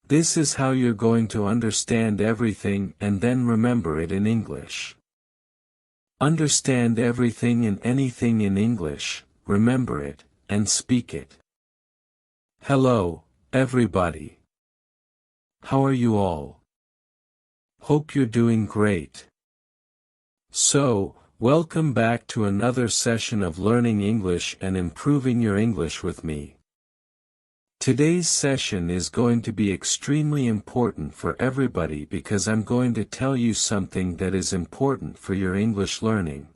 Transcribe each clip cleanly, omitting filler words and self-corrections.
This is how you're going to understand everything and then remember it in English. Understand everything and anything in English, remember it, and speak it. Hello, everybody. How are you all? Hope you're doing great. So, welcome back to another session of learning English and improving your English with me. Today's session is going to be extremely important for everybody because I'm going to tell you something that is important for your English learning.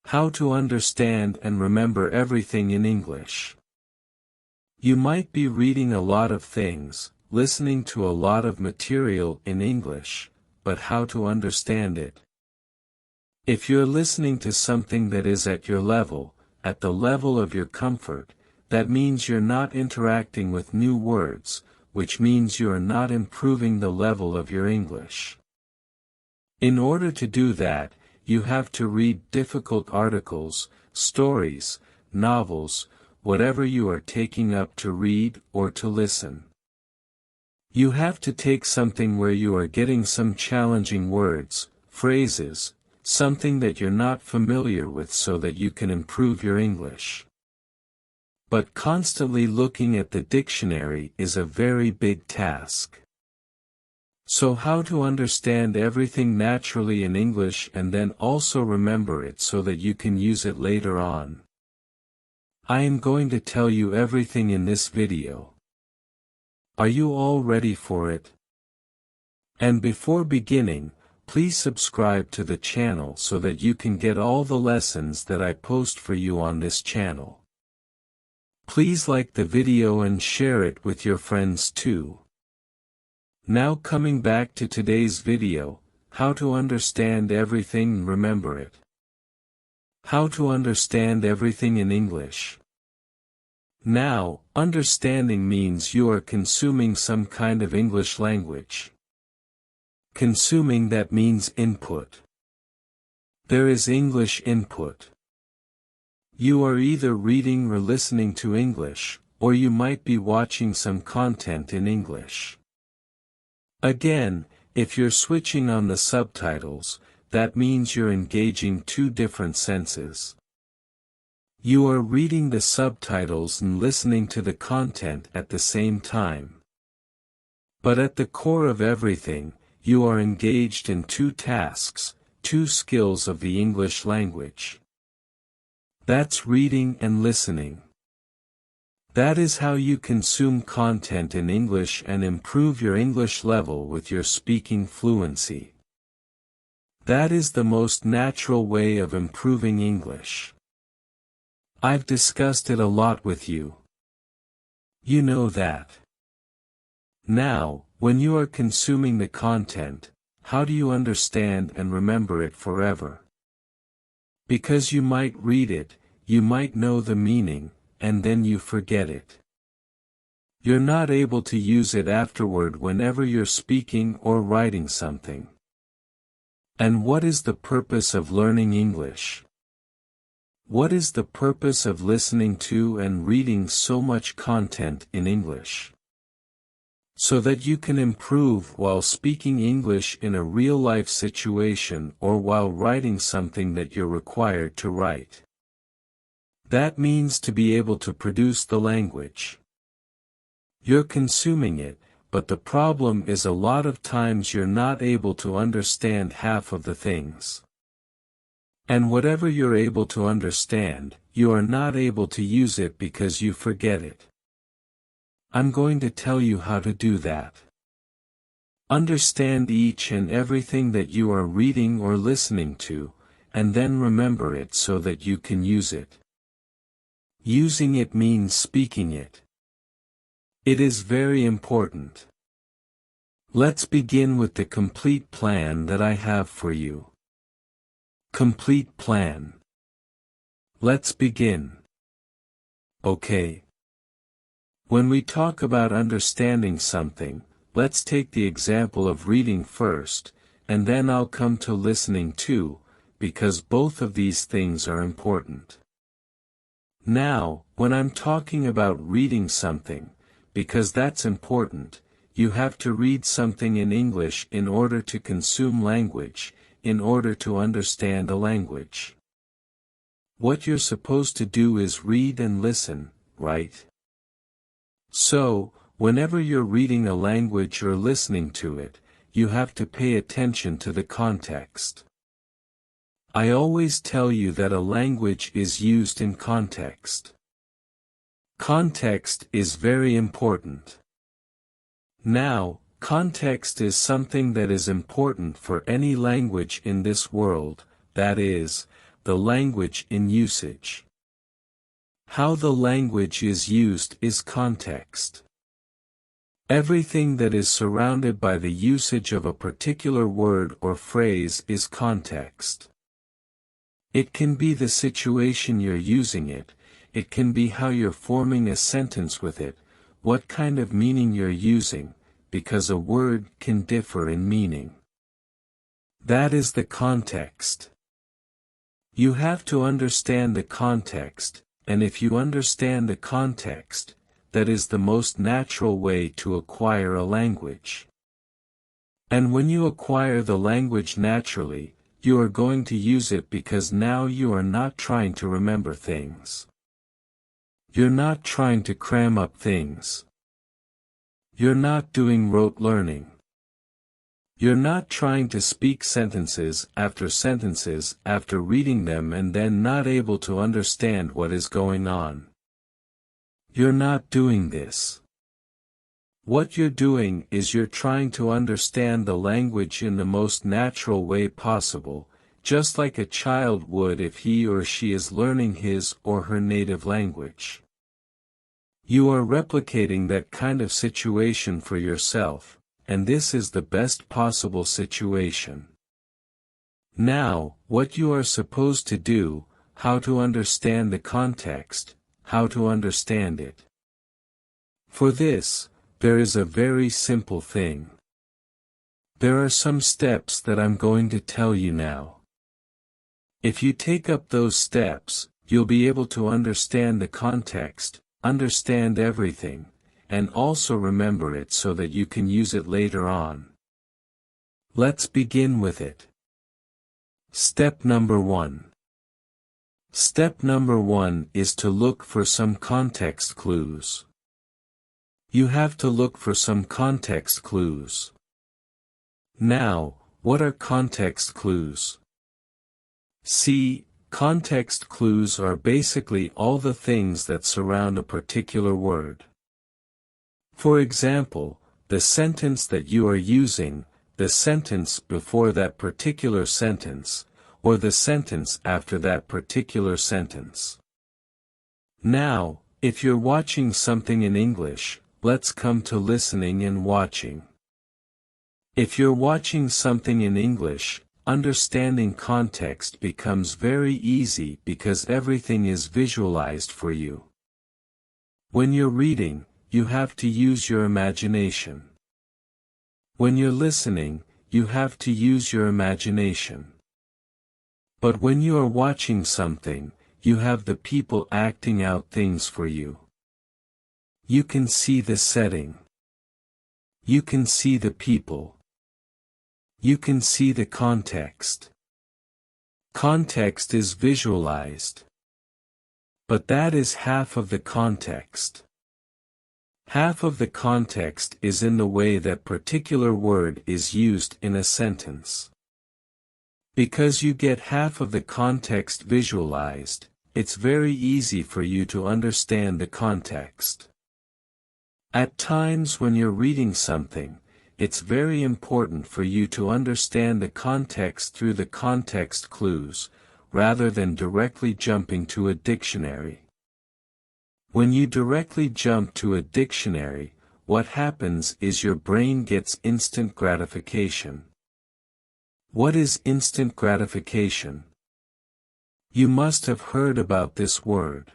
How to understand and remember everything in English. You might be reading a lot of things, listening to a lot of material in English, but how to understand it? If you're listening to something that is at your level, at the level of your comfort, that means you're not interacting with new words, which means you are not improving the level of your English. In order to do that, you have to read difficult articles, stories, novels, whatever you are taking up to read or to listen. You have to take something where you are getting some challenging words, phrases, something that you're not familiar with so that you can improve your English. But constantly looking at the dictionary is a very big task. So how to understand everything naturally in English and then also remember it so that you can use it later on? I am going to tell you everything in this video. Are you all ready for it? And before beginning, please subscribe to the channel so that you can get all the lessons that I post for you on this channel. Please like the video and share it with your friends too. Now coming back to today's video, how to understand everything and remember it. How to understand everything in English. Now, understanding means you are consuming some kind of English language. Consuming, that means input. There is English input. You are either reading or listening to English, or you might be watching some content in English. Again, if you're switching on the subtitles, that means you're engaging two different senses. You are reading the subtitles and listening to the content at the same time. But at the core of everything, you are engaged in two tasks, two skills of the English language. That's reading and listening. That is how you consume content in English and improve your English level with your speaking fluency. That is the most natural way of improving English. I've discussed it a lot with you. You know that. Now, when you are consuming the content, how do you understand and remember it forever? Because you might read it, you might know the meaning, and then you forget it. You're not able to use it afterward whenever you're speaking or writing something. And what is the purpose of learning English? What is the purpose of listening to and reading so much content in English? So that you can improve while speaking English in a real-life situation or while writing something that you're required to write. That means to be able to produce the language. You're consuming it, but the problem is a lot of times you're not able to understand half of the things. And whatever you're able to understand, you are not able to use it because you forget it. I'm going to tell you how to do that. Understand each and everything that you are reading or listening to, and then remember it so that you can use it. Using it means speaking it. It is very important. Let's begin with the complete plan that I have for you. Complete plan. Let's begin. Okay. When we talk about understanding something, let's take the example of reading first, and then I'll come to listening too, because both of these things are important. Now, when I'm talking about reading something, because that's important, you have to read something in English in order to consume language, in order to understand a language. What you're supposed to do is read and listen, right? So, whenever you're reading a language or listening to it, you have to pay attention to the context. I always tell you that a language is used in context. Context is very important. Now, context is something that is important for any language in this world, that is, the language in usage. How the language is used is context. Everything that is surrounded by the usage of a particular word or phrase is context. It can be the situation you're using it, it can be how you're forming a sentence with it, what kind of meaning you're using, because a word can differ in meaning. That is the context. You have to understand the context, and if you understand the context, that is the most natural way to acquire a language. And when you acquire the language naturally, you are going to use it because now you are not trying to remember things. You're not trying to cram up things. You're not doing rote learning. You're not trying to speak sentences after reading them and then not able to understand what is going on. You're not doing this. What you're doing is you're trying to understand the language in the most natural way possible, just like a child would if he or she is learning his or her native language. You are replicating that kind of situation for yourself, and this is the best possible situation. Now, what you are supposed to do, how to understand the context, how to understand it. For this, there is a very simple thing. There are some steps that I'm going to tell you now. If you take up those steps, you'll be able to understand the context, understand everything, and also remember it so that you can use it later on. Let's begin with it. Step number 1. Step number 1 is to look for some context clues. You have to look for some context clues. Now, what are context clues? See, context clues are basically all the things that surround a particular word. For example, the sentence that you are using, the sentence before that particular sentence, or the sentence after that particular sentence. Now, if you're watching something in English, let's come to listening and watching. If you're watching something in English, understanding context becomes very easy because everything is visualized for you. When you're reading, you have to use your imagination. When you're listening, you have to use your imagination. But when you are watching something, you have the people acting out things for you. You can see the setting. You can see the people. You can see the context. Context is visualized. But that is half of the context. Half of the context is in the way that particular word is used in a sentence. Because you get half of the context visualized, it's very easy for you to understand the context. At times when you're reading something, it's very important for you to understand the context through the context clues, rather than directly jumping to a dictionary. When you directly jump to a dictionary, what happens is your brain gets instant gratification. What is instant gratification? You must have heard about this word.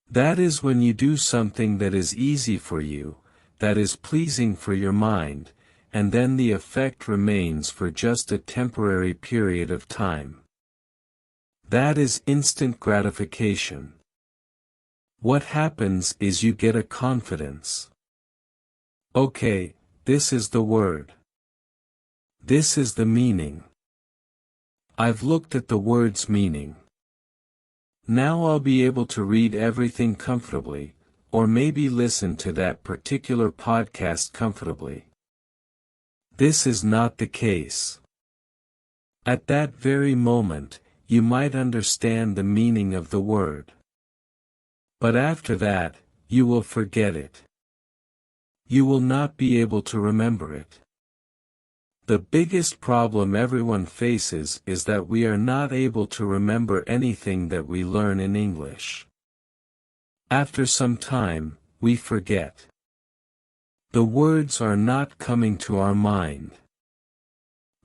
That is when you do something that is easy for you, that is pleasing for your mind, and then the effect remains for just a temporary period of time. That is instant gratification. What happens is you get a confidence. Okay, this is the word. This is the meaning. I've looked at the word's meaning. Now I'll be able to read everything comfortably, or maybe listen to that particular podcast comfortably. This is not the case. At that very moment, you might understand the meaning of the word. But after that, you will forget it. You will not be able to remember it. The biggest problem everyone faces is that we are not able to remember anything that we learn in English. After some time, we forget. The words are not coming to our mind.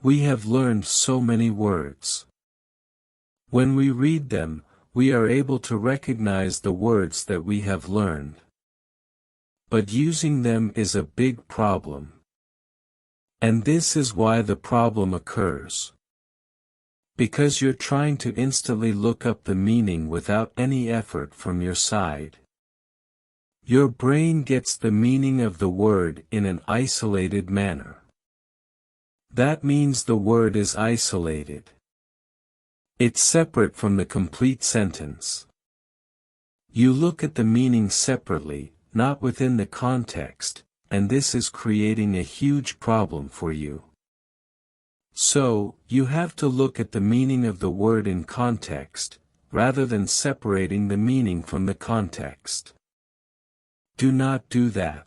We have learned so many words. When we read them, we are able to recognize the words that we have learned. But using them is a big problem. And this is why the problem occurs. Because you're trying to instantly look up the meaning without any effort from your side. Your brain gets the meaning of the word in an isolated manner. That means the word is isolated. It's separate from the complete sentence. You look at the meaning separately, not within the context, and this is creating a huge problem for you. So, you have to look at the meaning of the word in context, rather than separating the meaning from the context. Do not do that.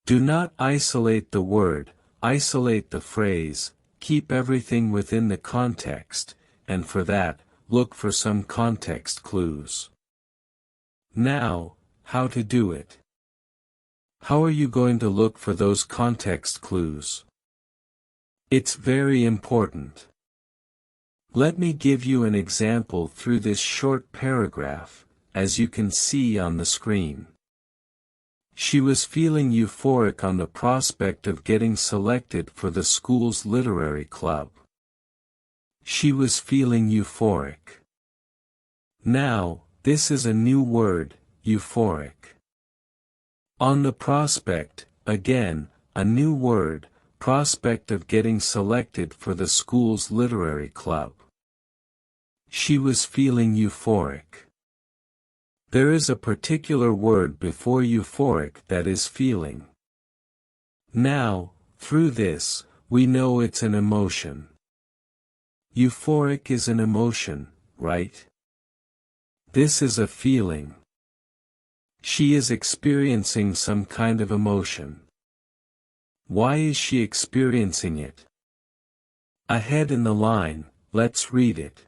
Do not isolate the word, isolate the phrase, keep everything within the context, and for that, look for some context clues. Now, how to do it? How are you going to look for those context clues? It's very important. Let me give you an example through this short paragraph, as you can see on the screen. She was feeling euphoric on the prospect of getting selected for the school's literary club. She was feeling euphoric. Now, this is a new word, euphoric. On the prospect, again, a new word, prospect of getting selected for the school's literary club. She was feeling euphoric. There is a particular word before euphoric that is feeling. Now, through this, we know it's an emotion. Euphoric is an emotion, right? This is a feeling. She is experiencing some kind of emotion. Why is she experiencing it? Ahead in the line, let's read it.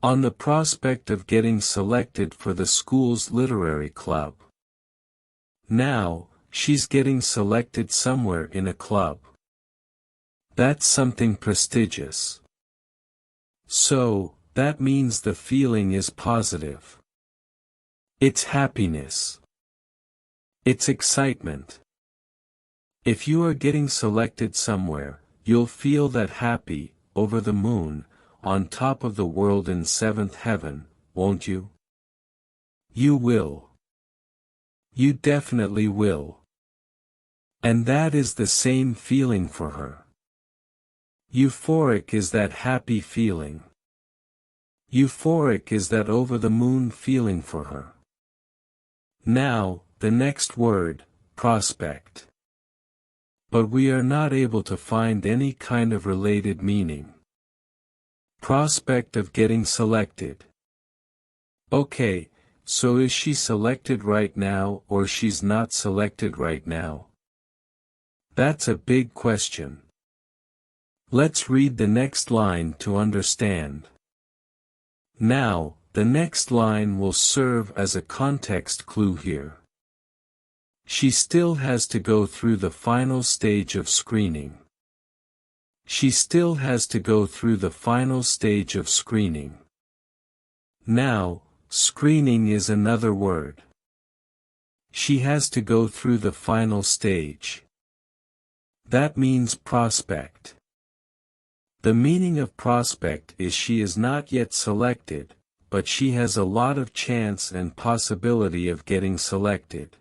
On the prospect of getting selected for the school's literary club. Now, she's getting selected somewhere in a club. That's something prestigious. So, that means the feeling is positive. It's happiness. It's excitement. If you are getting selected somewhere, you'll feel that happy, over the moon, on top of the world in seventh heaven, won't you? You will. You definitely will. And that is the same feeling for her. Euphoric is that happy feeling. Euphoric is that over-the-moon feeling for her. Now, the next word, prospect. But we are not able to find any kind of related meaning. Prospect of getting selected. Okay, so is she selected right now or she's not selected right now? That's a big question. Let's read the next line to understand. Now, the next line will serve as a context clue here. She still has to go through the final stage of screening. She still has to go through the final stage of screening. Now, screening is another word. She has to go through the final stage. That means prospect. The meaning of prospect is she is not yet selected, but she has a lot of chance and possibility of getting selected.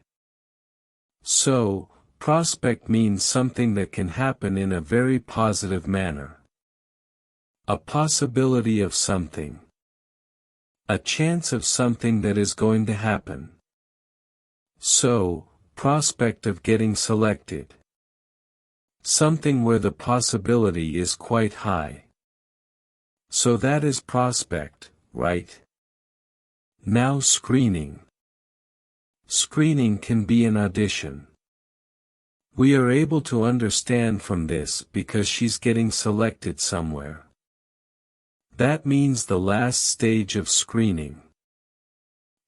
So, prospect means something that can happen in a very positive manner. A possibility of something. A chance of something that is going to happen. So, prospect of getting selected. Something where the possibility is quite high. So that is prospect, right? Now screening. Screening can be an audition. We are able to understand from this because she's getting selected somewhere. That means the last stage of screening.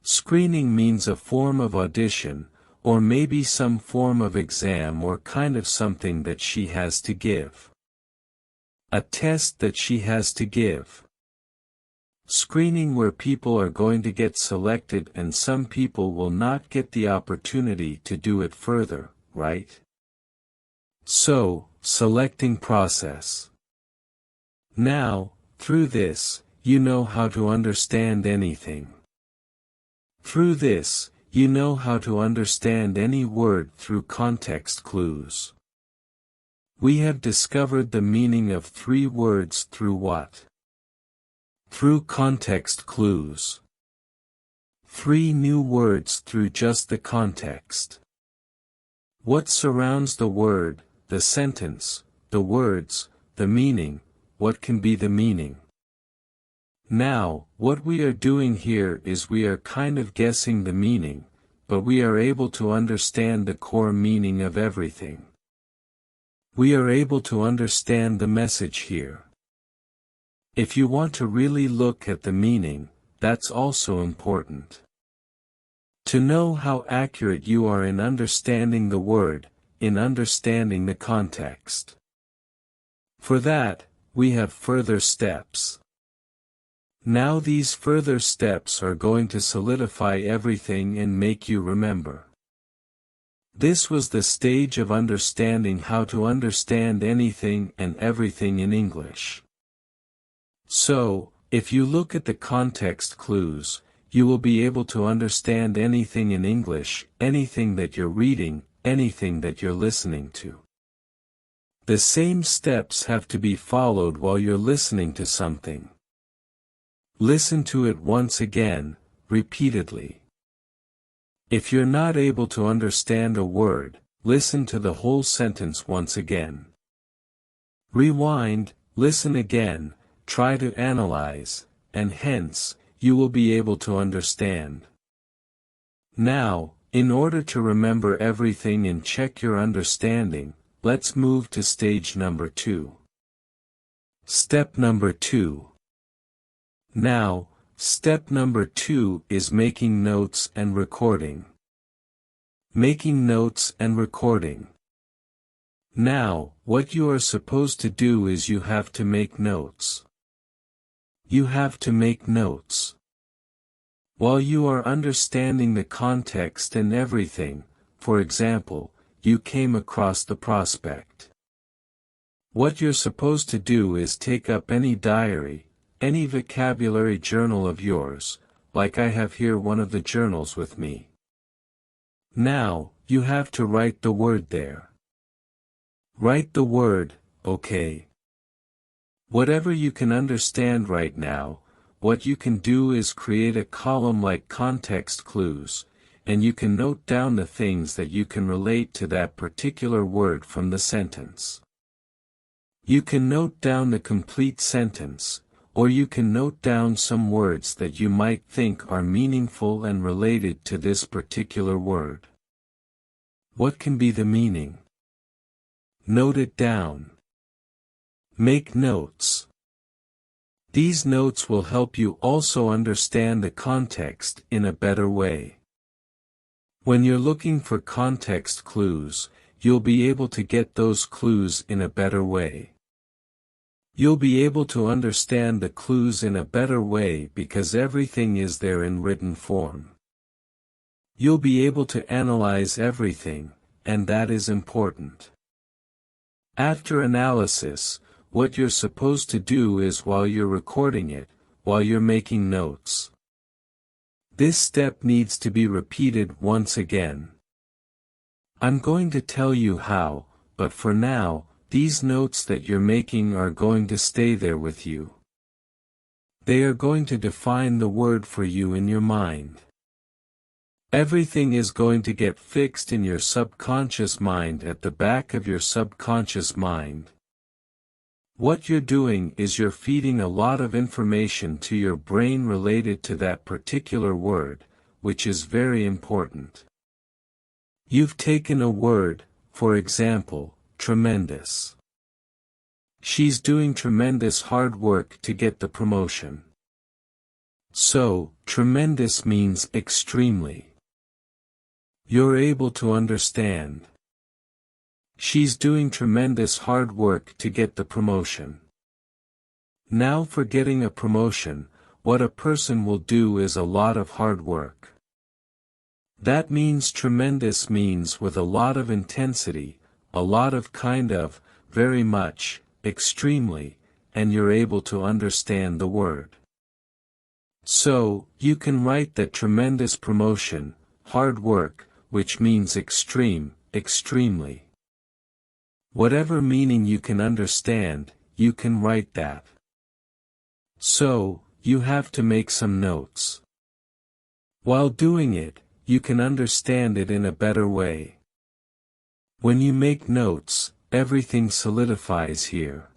Screening means a form of audition, or maybe some form of exam or kind of something that she has to give. A test that she has to give. Screening where people are going to get selected and some people will not get the opportunity to do it further, right? So, selecting process. Now, through this, you know how to understand anything. Through this, you know how to understand any word through context clues. We have discovered the meaning of 3 words through what? Through context clues. 3 new words through just the context. What surrounds the word, the sentence, the words, the meaning, what can be the meaning? Now, what we are doing here is we are kind of guessing the meaning, but we are able to understand the core meaning of everything. We are able to understand the message here. If you want to really look at the meaning, that's also important. To know how accurate you are in understanding the word, in understanding the context. For that, we have further steps. Now these further steps are going to solidify everything and make you remember. This was the stage of understanding how to understand anything and everything in English. So, if you look at the context clues, you will be able to understand anything in English, anything that you're reading, anything that you're listening to. The same steps have to be followed while you're listening to something. Listen to it once again, repeatedly. If you're not able to understand a word, listen to the whole sentence once again. Rewind, listen again, try to analyze, and hence, you will be able to understand. Now, in order to remember everything and check your understanding, let's move to stage number 2. Step number 2. Now, step number 2 is making notes and recording. Making notes and recording. Now, what you are supposed to do is you have to make notes. You have to make notes. While you are understanding the context and everything, for example, you came across the prospect. What you're supposed to do is take up any diary, any vocabulary journal of yours, like I have here one of the journals with me. Now, you have to write the word there. Write the word, okay. Whatever you can understand right now, what you can do is create a column like context clues, and you can note down the things that you can relate to that particular word from the sentence. You can note down the complete sentence, or you can note down some words that you might think are meaningful and related to this particular word. What can be the meaning? Note it down. Make notes. These notes will help you also understand the context in a better way. When you're looking for context clues, you'll be able to get those clues in a better way. You'll be able to understand the clues in a better way because everything is there in written form. You'll be able to analyze everything, and that is important. After analysis, what you're supposed to do is while you're recording it, while you're making notes. This step needs to be repeated once again. I'm going to tell you how, but for now, these notes that you're making are going to stay there with you. They are going to define the word for you in your mind. Everything is going to get fixed in your subconscious mind at the back of your subconscious mind. What you're doing is you're feeding a lot of information to your brain related to that particular word, which is very important. You've taken a word, for example, tremendous. She's doing tremendous hard work to get the promotion. So, tremendous means extremely. You're able to understand. She's doing tremendous hard work to get the promotion. Now for getting a promotion, what a person will do is a lot of hard work. That means tremendous means with a lot of intensity, a lot of kind of, very much, extremely, and you're able to understand the word. So, you can write that tremendous promotion, hard work, which means extreme, extremely. Whatever meaning you can understand, you can write that. So, you have to make some notes. While doing it, you can understand it in a better way. When you make notes, everything solidifies here.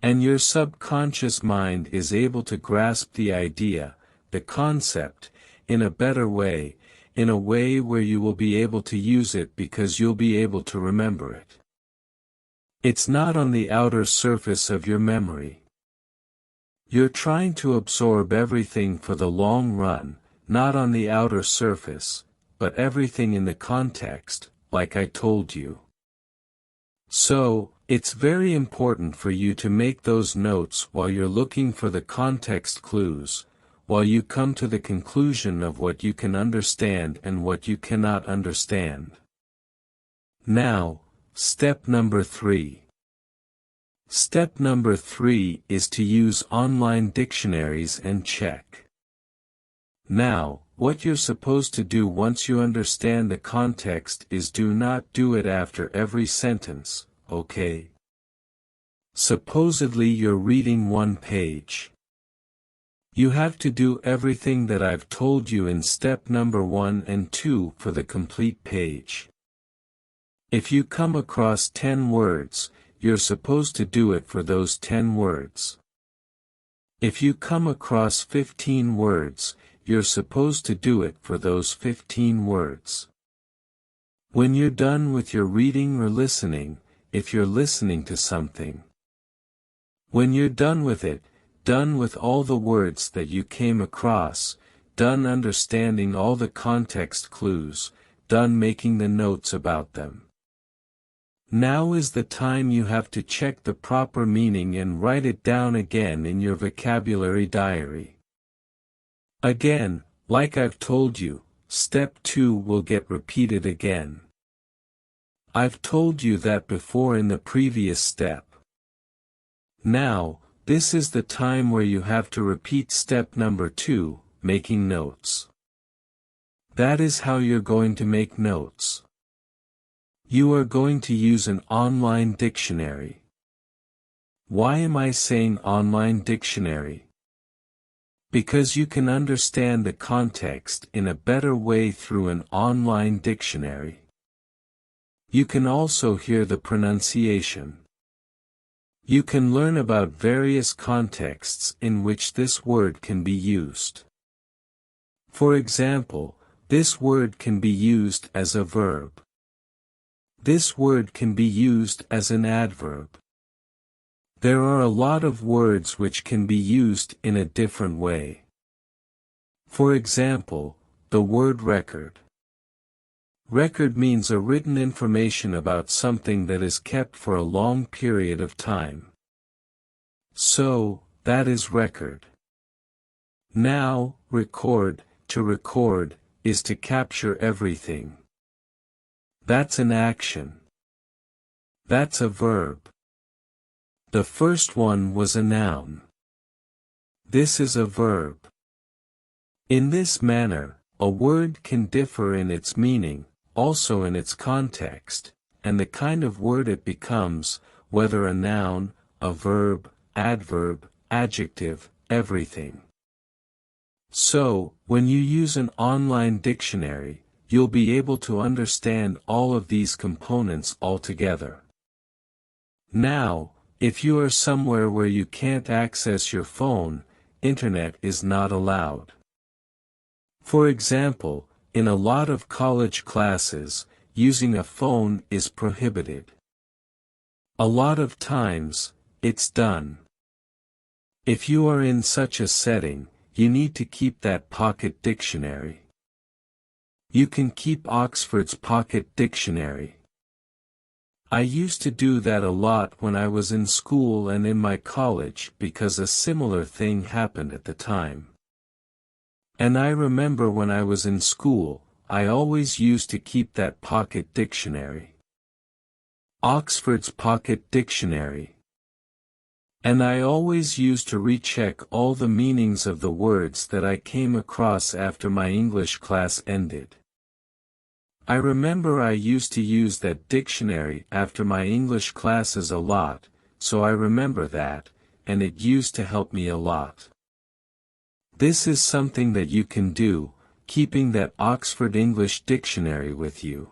And your subconscious mind is able to grasp the idea, the concept, in a better way, in a way where you will be able to use it because you'll be able to remember it. It's not on the outer surface of your memory. You're trying to absorb everything for the long run, not on the outer surface, but everything in the context, like I told you. So, it's very important for you to make those notes while you're looking for the context clues, while you come to the conclusion of what you can understand and what you cannot understand. Now, step number 3. Step number 3 is to use online dictionaries and check. Now, what you're supposed to do once you understand the context is do not do it after every sentence, okay? Supposedly you're reading one page. You have to do everything that I've told you in step number 1 and 2 for the complete page. If you come across 10 words, you're supposed to do it for those 10 words. If you come across 15 words, you're supposed to do it for those 15 words. When you're done with your reading or listening, if you're listening to something. When you're done with it, done with all the words that you came across, done understanding all the context clues, done making the notes about them. Now is the time you have to check the proper meaning and write it down again in your vocabulary diary. Again, like I've told you, step 2 will get repeated again. I've told you that before in the previous step. Now, this is the time where you have to repeat step number 2, making notes. That is how you're going to make notes. You are going to use an online dictionary. Why am I saying online dictionary? Because you can understand the context in a better way through an online dictionary. You can also hear the pronunciation. You can learn about various contexts in which this word can be used. For example, this word can be used as a verb. This word can be used as an adverb. There are a lot of words which can be used in a different way. For example, the word record. Record means a written information about something that is kept for a long period of time. So, that is record. Now, record, to record, is to capture everything. That's an action. That's a verb. The first one was a noun. This is a verb. In this manner, a word can differ in its meaning, also in its context, and the kind of word it becomes, whether a noun, a verb, adverb, adjective, everything. So, when you use an online dictionary, you'll be able to understand all of these components altogether. Now, if you are somewhere where you can't access your phone, internet is not allowed. For example, in a lot of college classes, using a phone is prohibited. A lot of times, it's done. If you are in such a setting, you need to keep that pocket dictionary. You can keep Oxford's Pocket Dictionary. I used to do that a lot when I was in school and in my college because a similar thing happened at the time. And I remember when I was in school, I always used to keep that pocket dictionary. Oxford's Pocket Dictionary. And I always used to recheck all the meanings of the words that I came across after my English class ended. I remember I used to use that dictionary after my English classes a lot, so I remember that, and it used to help me a lot. This is something that you can do, keeping that Oxford English Dictionary with you.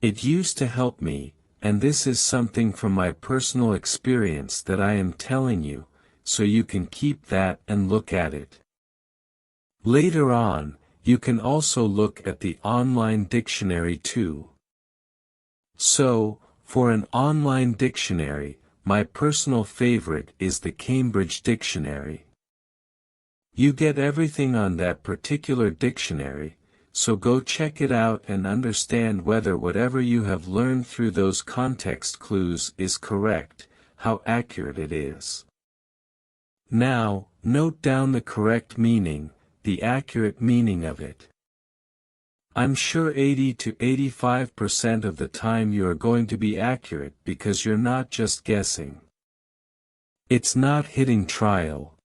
It used to help me, and this is something from my personal experience that I am telling you, so you can keep that and look at it. Later on, you can also look at the online dictionary too. So, for an online dictionary, my personal favorite is the Cambridge Dictionary. You get everything on that particular dictionary, so go check it out and understand whether whatever you have learned through those context clues is correct, how accurate it is. Now, note down the correct meaning, the accurate meaning of it. I'm sure 80 to 85% of the time you are going to be accurate because you're not just guessing. It's not hitting trial.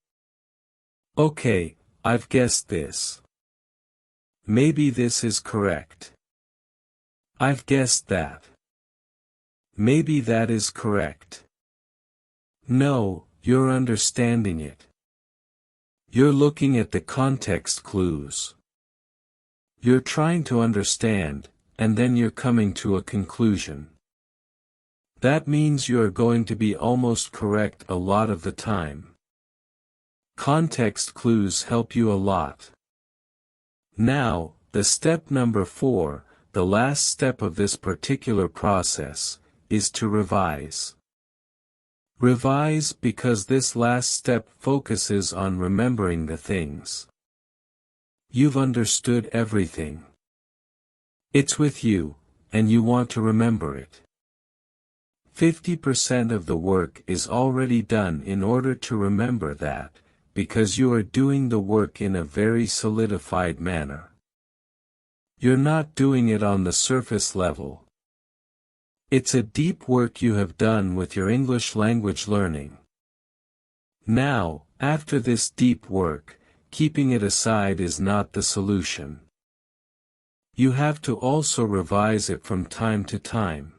Okay, I've guessed this. Maybe this is correct. I've guessed that. Maybe that is correct. No, you're understanding it. You're looking at the context clues. You're trying to understand, and then you're coming to a conclusion. That means you are going to be almost correct a lot of the time. Context clues help you a lot. Now, the step number 4, the last step of this particular process, is to revise. Revise because this last step focuses on remembering the things. You've understood everything. It's with you, and you want to remember it. 50% of the work is already done in order to remember that, because you are doing the work in a very solidified manner. You're not doing it on the surface level. It's a deep work you have done with your English language learning. Now, after this deep work, keeping it aside is not the solution. You have to also revise it from time to time.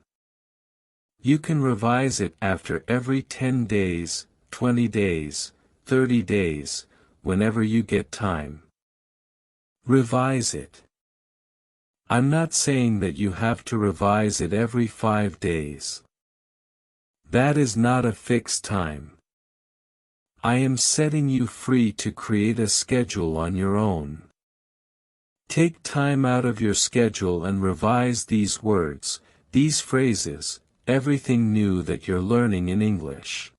You can revise it after every 10 days, 20 days, 30 days, whenever you get time. Revise it. I'm not saying that you have to revise it every 5 days. That is not a fixed time. I am setting you free to create a schedule on your own. Take time out of your schedule and revise these words, these phrases, everything new that you're learning in English.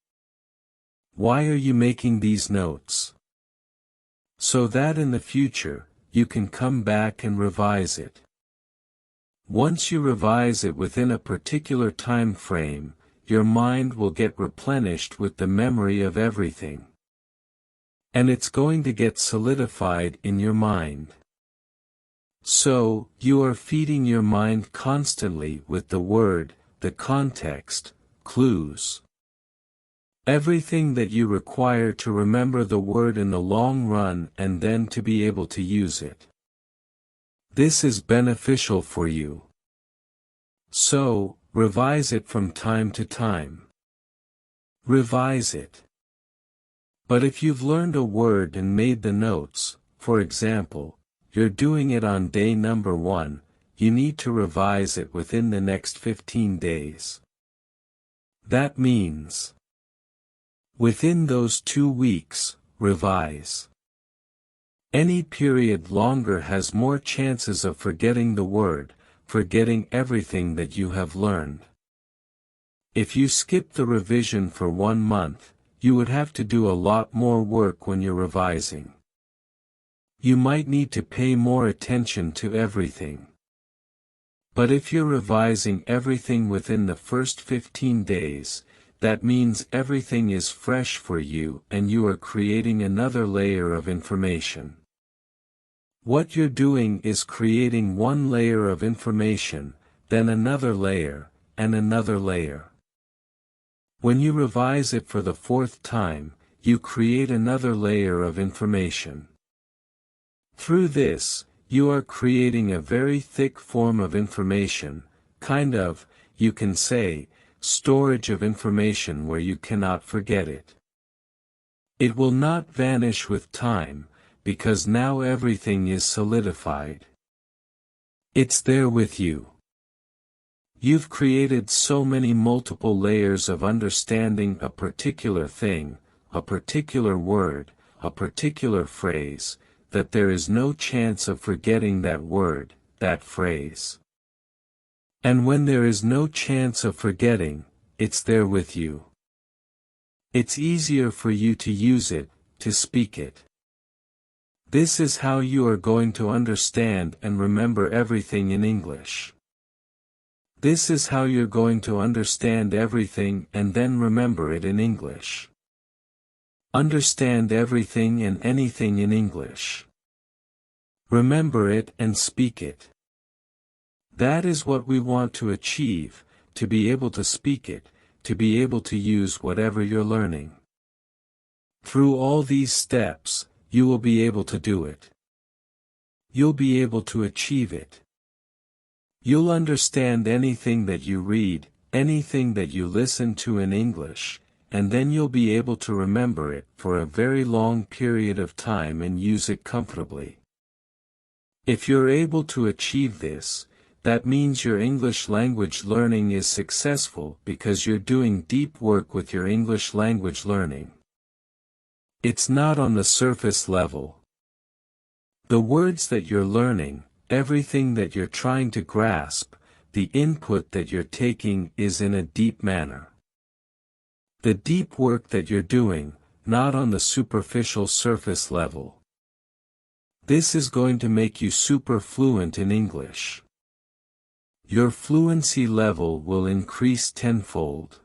Why are you making these notes? So that in the future, you can come back and revise it. Once you revise it within a particular time frame, your mind will get replenished with the memory of everything. And it's going to get solidified in your mind. So, you are feeding your mind constantly with the word, the context, clues. Everything that you require to remember the word in the long run and then to be able to use it. This is beneficial for you. So, revise it from time to time. Revise it. But if you've learned a word and made the notes, for example, you're doing it on day number 1, you need to revise it within the next 15 days. That means, within those 2 weeks, revise. Any period longer has more chances of forgetting the word, forgetting everything that you have learned. If you skip the revision for 1 month, you would have to do a lot more work when you're revising. You might need to pay more attention to everything. But if you're revising everything within the first 15 days, that means everything is fresh for you and you are creating another layer of information. What you're doing is creating one layer of information, then another layer, and another layer. When you revise it for the 4th time, you create another layer of information. Through this, you are creating a very thick form of information, kind of, you can say, storage of information where you cannot forget it. It will not vanish with time, because now everything is solidified. It's there with you. You've created so many multiple layers of understanding a particular thing, a particular word, a particular phrase, that there is no chance of forgetting that word, that phrase. And when there is no chance of forgetting, it's there with you. It's easier for you to use it, to speak it. This is how you are going to understand and remember everything in English. This is how you're going to understand everything and then remember it in English. Understand everything and anything in English. Remember it and speak it. That is what we want to achieve, to be able to speak it, to be able to use whatever you're learning. Through all these steps, you will be able to do it. You'll be able to achieve it. You'll understand anything that you read, anything that you listen to in English, and then you'll be able to remember it for a very long period of time and use it comfortably. If you're able to achieve this, that means your English language learning is successful because you're doing deep work with your English language learning. It's not on the surface level. The words that you're learning, everything that you're trying to grasp, the input that you're taking is in a deep manner. The deep work that you're doing, not on the superficial surface level. This is going to make you super fluent in English. Your fluency level will increase tenfold.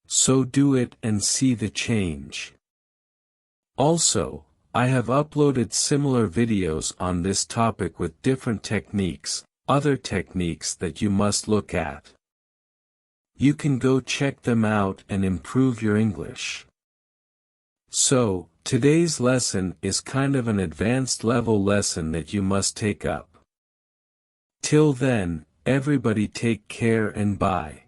So do it and see the change. Also, I have uploaded similar videos on this topic with different techniques, other techniques that you must look at. You can go check them out and improve your English. So, today's lesson is kind of an advanced level lesson that you must take up. Till then, everybody take care and bye.